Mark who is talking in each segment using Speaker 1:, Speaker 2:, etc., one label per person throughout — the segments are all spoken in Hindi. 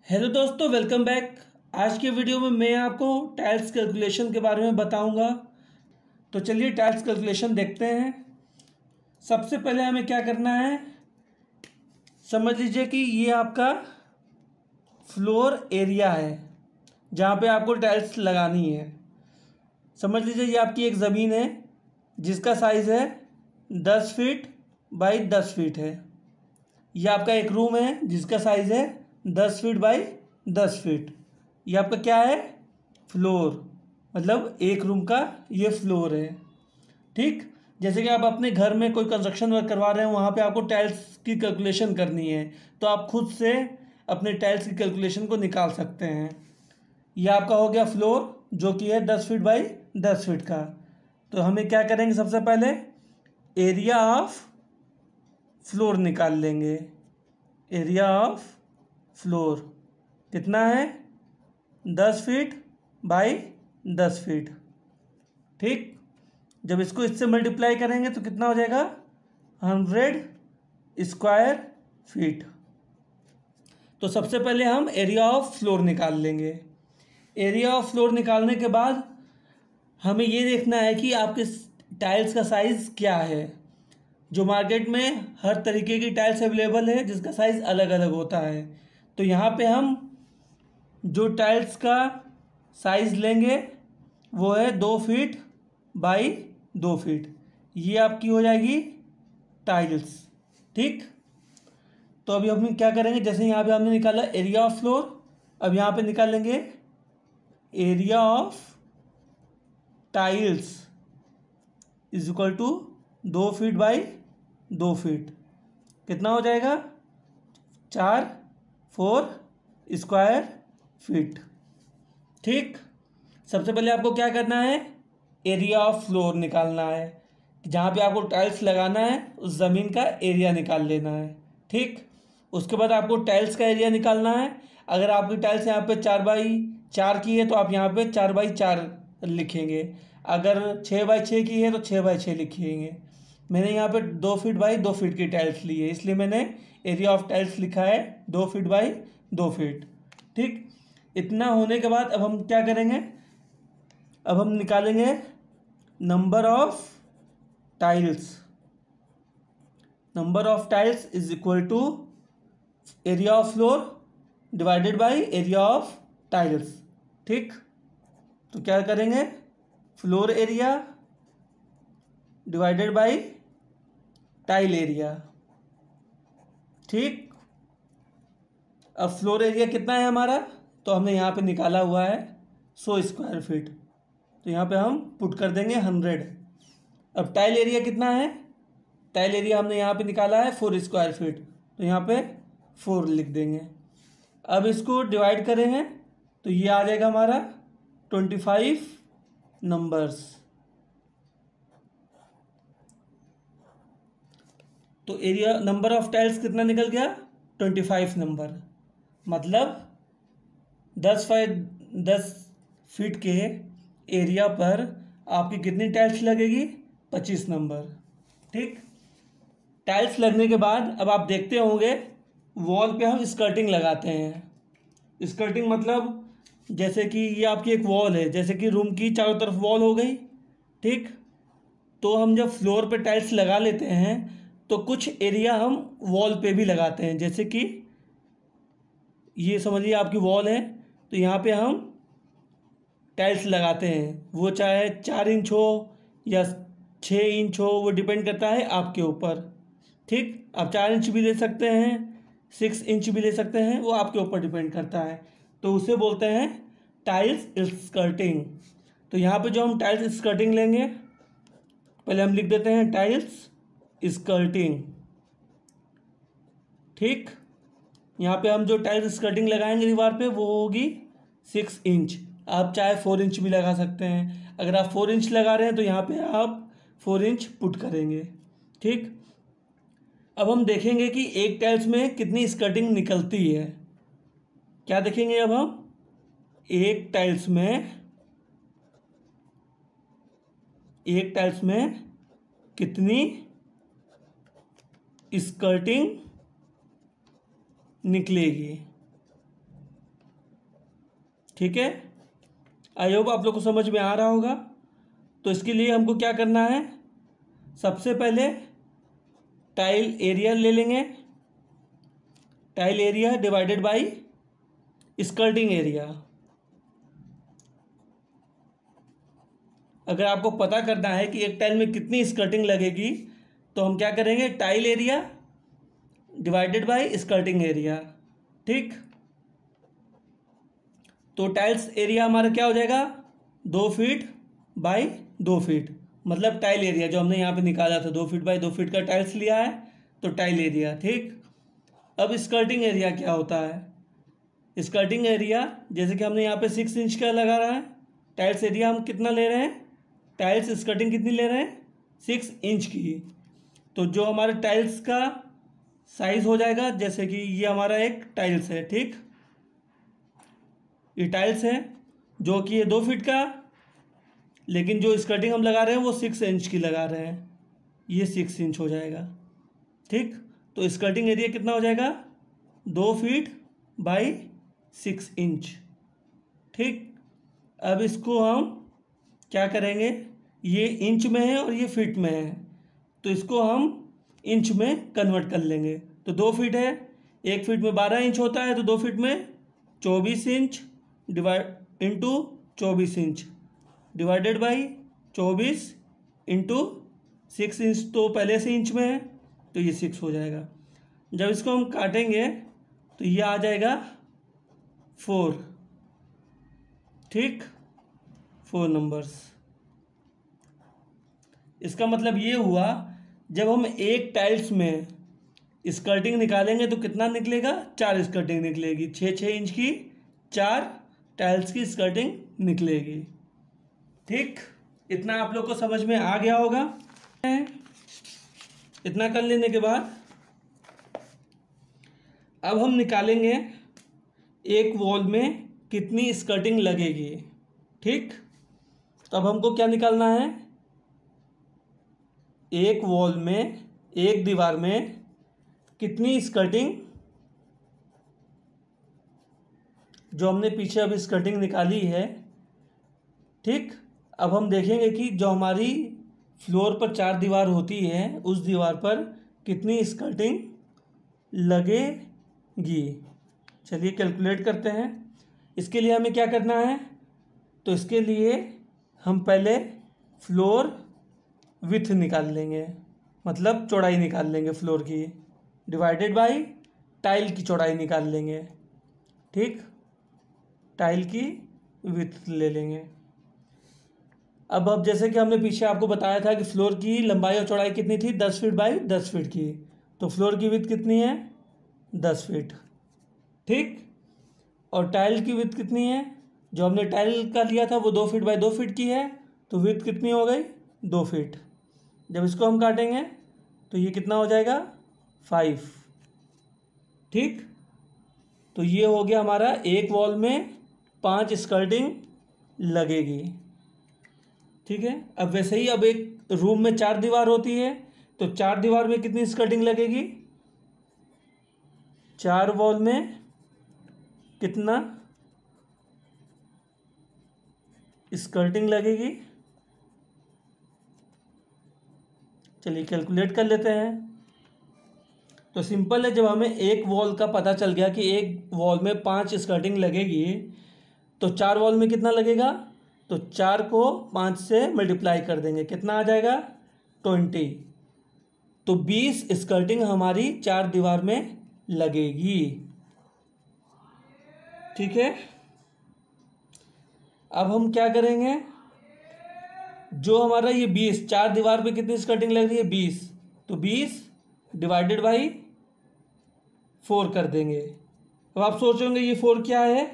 Speaker 1: हेलो दोस्तों, वेलकम बैक। आज के वीडियो में मैं आपको टाइल्स कैलकुलेशन के बारे में बताऊंगा। तो चलिए टाइल्स कैलकुलेशन देखते हैं। सबसे पहले हमें क्या करना है, समझ लीजिए कि ये आपका फ्लोर एरिया है जहाँ पे आपको टाइल्स लगानी है। समझ लीजिए ये आपकी एक ज़मीन है जिसका साइज़ है 10 फीट बाई 10 फीट है। ये आपका एक रूम है जिसका साइज़ है 10 फीट बाई 10 फीट। ये आपका क्या है, फ्लोर, मतलब एक रूम का ये फ्लोर है। ठीक, जैसे कि आप अपने घर में कोई कंस्ट्रक्शन वर्क करवा रहे हैं, वहाँ पे आपको टाइल्स की कैलकुलेशन करनी है, तो आप खुद से अपने टाइल्स की कैलकुलेशन को निकाल सकते हैं। ये आपका हो गया फ्लोर जो कि है 10 फीट बाई 10 फीट का। तो हमें क्या करेंगे, सबसे पहले एरिया ऑफ फ्लोर निकाल लेंगे। एरिया ऑफ फ्लोर कितना है, 10 फीट बाई 10 फीट। ठीक, जब इसको इससे मल्टीप्लाई करेंगे तो कितना हो जाएगा, 100 स्क्वायर फीट। तो सबसे पहले हम एरिया ऑफ फ्लोर निकाल लेंगे। एरिया ऑफ फ्लोर निकालने के बाद हमें ये देखना है कि आपके टाइल्स का साइज़ क्या है। जो मार्केट में हर तरीके की टाइल्स अवेलेबल है जिसका साइज़ अलग अलग होता है। तो यहाँ पे हम जो टाइल्स का साइज़ लेंगे वो है 2 फीट बाई 2 फीट। ये आपकी हो जाएगी टाइल्स। ठीक, तो अभी हम क्या करेंगे, जैसे यहाँ पे हमने निकाला एरिया ऑफ फ्लोर, अब यहाँ पे निकालेंगे area of tiles is equal to 2 feet by 2 feet. कितना हो जाएगा, 4 स्क्वायर फीट। ठीक, सबसे पहले आपको क्या करना है, एरिया ऑफ फ्लोर निकालना है। जहाँ पे आपको टाइल्स लगाना है उस ज़मीन का एरिया निकाल लेना है। ठीक, उसके बाद आपको टाइल्स का एरिया निकालना है। अगर आपकी टाइल्स यहाँ पे 4x4 की है तो आप यहाँ पे 4x4 लिखेंगे। अगर 6x6 की है तो 6x6 लिखेंगे। मैंने यहाँ पे 2 फीट बाई 2 फीट की टाइल्स ली है, इसलिए मैंने एरिया ऑफ टाइल्स लिखा है 2 फीट बाई 2 फीट। ठीक, इतना होने के बाद अब हम क्या करेंगे, अब हम निकालेंगे number of tiles. Number of tiles is equal to area of floor divided by area of tiles. ठीक, तो क्या करेंगे, floor area divided by tile area. ठीक, अब फ्लोर एरिया कितना है हमारा, तो हमने यहाँ पे निकाला हुआ है 100 स्क्वायर फीट, तो यहाँ पे हम पुट कर देंगे 100। अब टाइल एरिया कितना है, टाइल एरिया हमने यहाँ पे निकाला है 4 स्क्वायर फीट, तो यहाँ पे 4 लिख देंगे। अब इसको डिवाइड करेंगे तो ये आ जाएगा हमारा 25 नंबर्स। तो एरिया नंबर ऑफ टाइल्स कितना निकल गया, 25 नंबर। मतलब 10 फीट के एरिया पर आपकी कितनी टाइल्स लगेगी, 25 नंबर। ठीक, टाइल्स लगने के बाद अब आप देखते होंगे वॉल पे हम स्कर्टिंग लगाते हैं। स्कर्टिंग मतलब जैसे कि ये आपकी एक वॉल है, जैसे कि रूम की चारों तरफ वॉल हो गई। ठीक, तो हम जब फ्लोर पे टाइल्स लगा लेते हैं तो कुछ एरिया हम वॉल पे भी लगाते हैं। जैसे कि ये समझिए आपकी वॉल है, तो यहाँ पे हम टाइल्स लगाते हैं, वो चाहे 4 इंच हो या 6 इंच हो, वो डिपेंड करता है आपके ऊपर। ठीक, आप 4 इंच भी ले सकते हैं, 6 इंच भी ले सकते हैं, वो आपके ऊपर डिपेंड करता है। तो उसे बोलते हैं टाइल्स स्कर्टिंग। तो यहाँ पे जो हम टाइल्स स्कर्टिंग लेंगे, पहले हम लिख देते हैं टाइल्स स्कर्टिंग। ठीक, यहाँ पे हम जो टाइल्स स्कर्टिंग लगाएंगे दीवार पे वो होगी 6 इंच। आप चाहे 4 इंच भी लगा सकते हैं। अगर आप 4 इंच लगा रहे हैं तो यहाँ पे आप 4 इंच पुट करेंगे। ठीक, अब हम देखेंगे कि एक टाइल्स में कितनी स्कर्टिंग निकलती है। क्या देखेंगे अब हम, एक टाइल्स में कितनी स्कर्टिंग निकलेगी। ठीक है, आई होप आप लोग को समझ में आ रहा होगा। तो इसके लिए हमको क्या करना है, सबसे पहले टाइल एरिया ले लेंगे, tile area divided bye skirting area. अगर आपको पता करना है कि एक टाइल में कितनी स्कर्टिंग लगेगी तो हम क्या करेंगे, tile area divided bye skirting area. ठीक, तो टाइल्स एरिया हमारा क्या हो जाएगा, 2 फीट बाय 2 फीट, मतलब टाइल एरिया जो हमने यहाँ पे निकाला था 2 फीट बाय 2 फीट का टाइल्स लिया है तो टाइल एरिया। ठीक, अब स्कर्टिंग एरिया क्या होता है, स्कर्टिंग एरिया जैसे कि हमने यहाँ पे 6 इंच का लगा रहा है, टाइल्स एरिया हम कितना ले रहे हैं, टाइल्स स्कर्टिंग कितनी ले रहे हैं, 6 इंच की। तो जो हमारे टाइल्स का साइज हो जाएगा, जैसे कि ये हमारा एक टाइल्स है, ठीक, ये टाइल्स है जो कि ये 2 फीट का, लेकिन जो स्कर्टिंग हम लगा रहे हैं वो 6 इंच की लगा रहे हैं, ये 6 इंच हो जाएगा। ठीक, तो स्कर्टिंग एरिया कितना हो जाएगा, 2 फीट बाई 6 इंच। ठीक, अब इसको हम क्या करेंगे, ये इंच में है और ये फीट में है, तो इसको हम इंच में कन्वर्ट कर लेंगे। तो 2 फीट है, 1 फीट में 12 इंच होता है, तो 2 फीट में 24 inch divide into 24 inch divided by 24 into 6 inch, तो पहले से इंच में है तो ये 6 हो जाएगा। जब इसको हम काटेंगे तो ये आ जाएगा 4। ठीक, 4 नंबर्स। इसका मतलब ये हुआ, जब हम एक टाइल्स में स्कर्टिंग निकालेंगे तो कितना निकलेगा, 4 स्कर्टिंग निकलेगी, 6 इंच की 4 टाइल्स की स्कर्टिंग निकलेगी। ठीक, इतना आप लोग को समझ में आ गया होगा। इतना कर लेने के बाद अब हम निकालेंगे एक वॉल में कितनी स्कर्टिंग लगेगी। ठीक, तो अब हमको क्या निकालना है, एक वॉल में, एक दीवार में कितनी स्कर्टिंग, जो हमने पीछे अभी स्कर्टिंग निकाली है। ठीक, अब हम देखेंगे कि जो हमारी फ्लोर पर 4 दीवार होती है उस दीवार पर कितनी स्कर्टिंग लगेगी। चलिए कैलकुलेट करते हैं। इसके लिए हमें क्या करना है, तो इसके लिए हम पहले फ्लोर विथ निकाल लेंगे, मतलब चौड़ाई निकाल लेंगे फ्लोर की, डिवाइडेड बाय टाइल की चौड़ाई निकाल लेंगे। ठीक, टाइल की विथ ले लेंगे। अब जैसे कि हमने पीछे आपको बताया था कि फ्लोर की लंबाई और चौड़ाई कितनी थी, 10 फीट बाई 10 फीट की, तो फ्लोर की विथ कितनी है, 10 फीट। ठीक, और टाइल की विथ कितनी है, जो हमने टाइल का लिया था वो 2 फीट बाई 2 फीट की है, तो विथ कितनी हो गई, 2 फीट। जब इसको हम काटेंगे तो ये कितना हो जाएगा, 5। ठीक, तो ये हो गया हमारा, एक वॉल में 5 स्कर्टिंग लगेगी। ठीक है, अब वैसे ही अब एक रूम में 4 दीवार होती है, तो 4 दीवार में कितनी स्कर्टिंग लगेगी, 4 वॉल में कितना स्कर्टिंग लगेगी। चलिए कैलकुलेट कर लेते हैं। तो सिंपल है, जब हमें एक वॉल का पता चल गया कि एक वॉल में 5 स्कर्टिंग लगेगी, तो 4 वॉल में कितना लगेगा, तो 4 को 5 से मल्टीप्लाई कर देंगे, कितना आ जाएगा, 20। तो 20 स्कर्टिंग हमारी 4 दीवार में लगेगी। ठीक है, अब हम क्या करेंगे, जो हमारा ये 20, 4 दीवार पे कितनी स्कर्टिंग लग रही है, 20, तो 20 डिवाइडेड बाई 4 कर देंगे। अब आप सोचोगे ये 4 क्या है,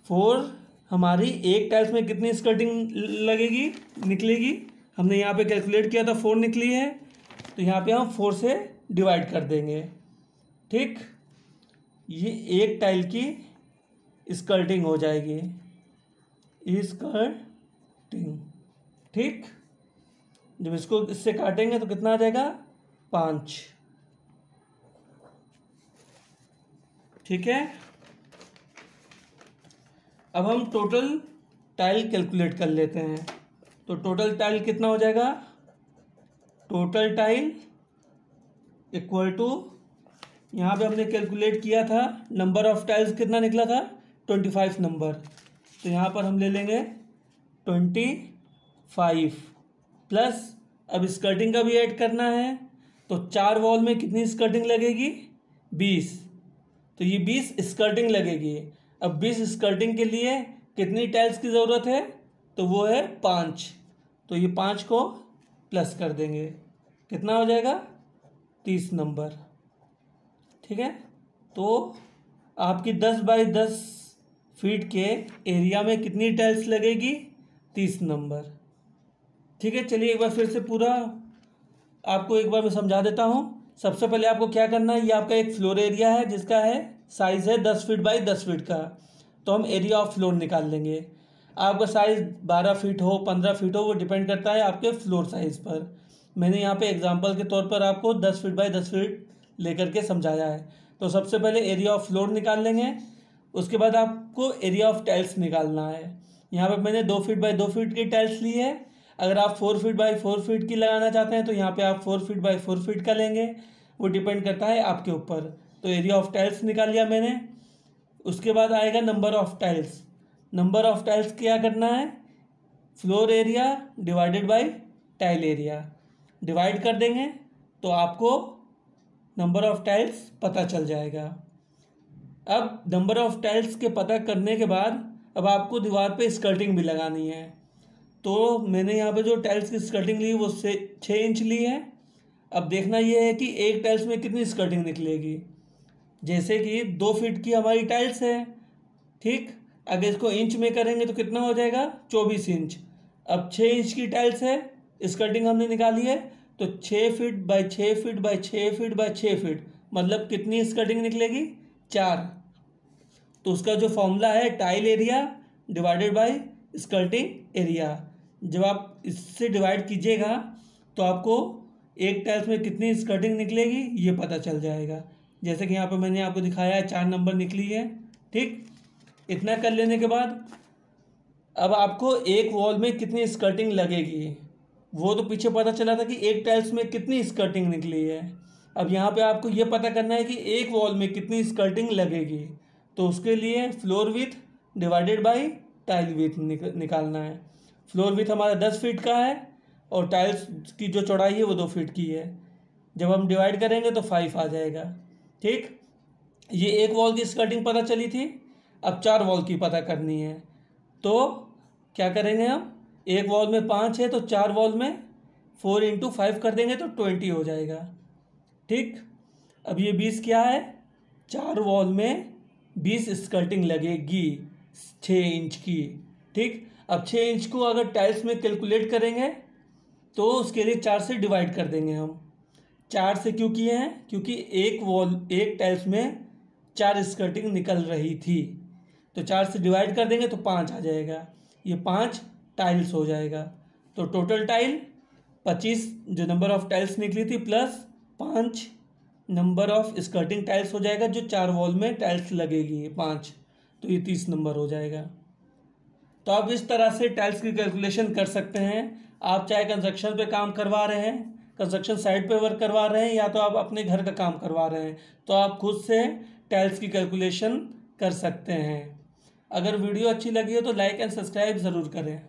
Speaker 1: 4 हमारी एक टाइल्स में कितनी स्कर्टिंग लगेगी, निकलेगी, हमने यहाँ पे कैलकुलेट किया था 4 निकली है, तो यहाँ पे हम 4 से डिवाइड कर देंगे। ठीक, ये एक टाइल की स्कर्टिंग हो जाएगी, स्कर्टिंग। ठीक, जब इसको इससे काटेंगे तो कितना आ जाएगा, 5। ठीक है, अब हम टोटल टाइल कैलकुलेट कर लेते हैं। तो टोटल टाइल कितना हो जाएगा, टोटल टाइल इक्वल टू, यहाँ पे हमने कैलकुलेट किया था नंबर ऑफ टाइल्स कितना निकला था 25 नंबर, तो यहाँ पर हम ले लेंगे 25 प्लस, अब स्कर्टिंग का भी ऐड करना है, तो 4 वॉल में कितनी स्कर्टिंग लगेगी 20, तो ये 20 स्कर्टिंग लगेगी। अब 20 स्कर्टिंग के लिए कितनी टाइल्स की ज़रूरत है, तो वो है 5, तो ये 5 को प्लस कर देंगे, कितना हो जाएगा 30 नंबर। ठीक है, तो आपकी 10 बाई 10 फीट के एरिया में कितनी टाइल्स लगेगी 30 नंबर। ठीक है, चलिए एक बार फिर से पूरा आपको एक बार मैं समझा देता हूँ। सबसे पहले आपको क्या करना है, ये आपका एक फ्लोर एरिया है जिसका है साइज़ है 10 फीट बाई 10 फीट का, तो हम एरिया ऑफ फ्लोर निकाल लेंगे। आपका साइज़ 12 फीट हो 15 फीट हो वो डिपेंड करता है आपके फ्लोर साइज़ पर। मैंने यहाँ पे एग्जांपल के तौर पर आपको 10 फीट बाई 10 फीट लेकर के समझाया है। तो सबसे पहले एरिया ऑफ फ्लोर निकाल लेंगे, उसके बाद आपको एरिया ऑफ टाइल्स निकालना है। यहाँ पर मैंने 2 फीट बाई 2 फीट की टाइल्स ली है। अगर आप 4 फीट बाई 4 फीट की लगाना चाहते हैं तो यहाँ पे आप 4 फीट बाई 4 फीट का लेंगे, वो डिपेंड करता है आपके ऊपर। तो एरिया ऑफ टाइल्स निकाल लिया मैंने। उसके बाद आएगा number of tiles. Number of tiles क्या करना है, floor area divided by tile area, divide कर देंगे तो आपको नंबर ऑफ टाइल्स पता चल जाएगा। अब नंबर ऑफ टाइल्स के पता करने के बाद अब आपको दीवार पे स्कर्टिंग भी लगानी है। तो मैंने यहाँ पे जो टाइल्स की स्कर्टिंग ली वो 6 इंच ली है। अब देखना ये है कि एक टाइल्स में कितनी स्कर्टिंग निकलेगी। जैसे कि 2 फीट की हमारी टाइल्स है, ठीक, अगर इसको इंच में करेंगे तो कितना हो जाएगा 24 इंच। अब 6 इंच की टाइल्स है, स्कर्टिंग हमने निकाली है, तो 6 feet by 6 feet by 6 feet by 6 feet मतलब कितनी स्कर्टिंग निकलेगी 4। तो उसका जो फॉर्मूला है tile area divided by skirting area, जब आप इससे डिवाइड कीजिएगा तो आपको एक टाइल्स में कितनी स्कर्टिंग निकलेगी ये पता चल जाएगा। जैसे कि यहाँ पे मैंने आपको दिखाया है 4 नंबर निकली है। ठीक, इतना कर लेने के बाद अब आपको एक वॉल में कितनी स्कर्टिंग लगेगी वो तो पीछे पता चला था कि एक टाइल्स में कितनी स्कर्टिंग निकली है। अब यहाँ पे आपको ये पता करना है कि एक वॉल में कितनी स्कर्टिंग लगेगी, तो उसके लिए floor with divided by tile with निकालना है। फ्लोर विथ हमारा 10 फीट का है और टाइल्स की जो चौड़ाई है वो 2 फीट की है। जब हम डिवाइड करेंगे तो 5 आ जाएगा। ठीक, ये एक वॉल की स्कर्टिंग पता चली थी, अब 4 वॉल की पता करनी है। तो क्या करेंगे हम, एक वॉल में 5 है तो 4 वॉल में 4 इंटू 5 कर देंगे तो 20 हो जाएगा। ठीक, अब ये 20 क्या है, 4 वॉल में 20 स्कर्टिंग लगेगी 6 इंच की। ठीक, अब 6 इंच को अगर टाइल्स में कैलकुलेट करेंगे तो उसके लिए 4 से डिवाइड कर देंगे हम। 4 से क्यों किए हैं, क्योंकि एक टाइल्स में 4 स्कर्टिंग निकल रही थी, तो 4 से डिवाइड कर देंगे तो 5 आ जाएगा। ये 5 टाइल्स हो जाएगा। तो टोटल टाइल 25 जो नंबर ऑफ टाइल्स निकली थी plus 5 number of skirting tiles हो जाएगा, जो 4 वॉल में टाइल्स लगेगी 5, तो ये 30 नंबर हो जाएगा। तो आप इस तरह से टाइल्स की कैलकुलेशन कर सकते हैं। आप चाहे कंस्ट्रक्शन पे काम करवा रहे हैं, कंस्ट्रक्शन साइट पे वर्क करवा रहे हैं, या तो आप अपने घर का काम करवा रहे हैं, तो आप खुद से टाइल्स की कैलकुलेशन कर सकते हैं। अगर वीडियो अच्छी लगी हो तो लाइक एंड सब्सक्राइब ज़रूर करें।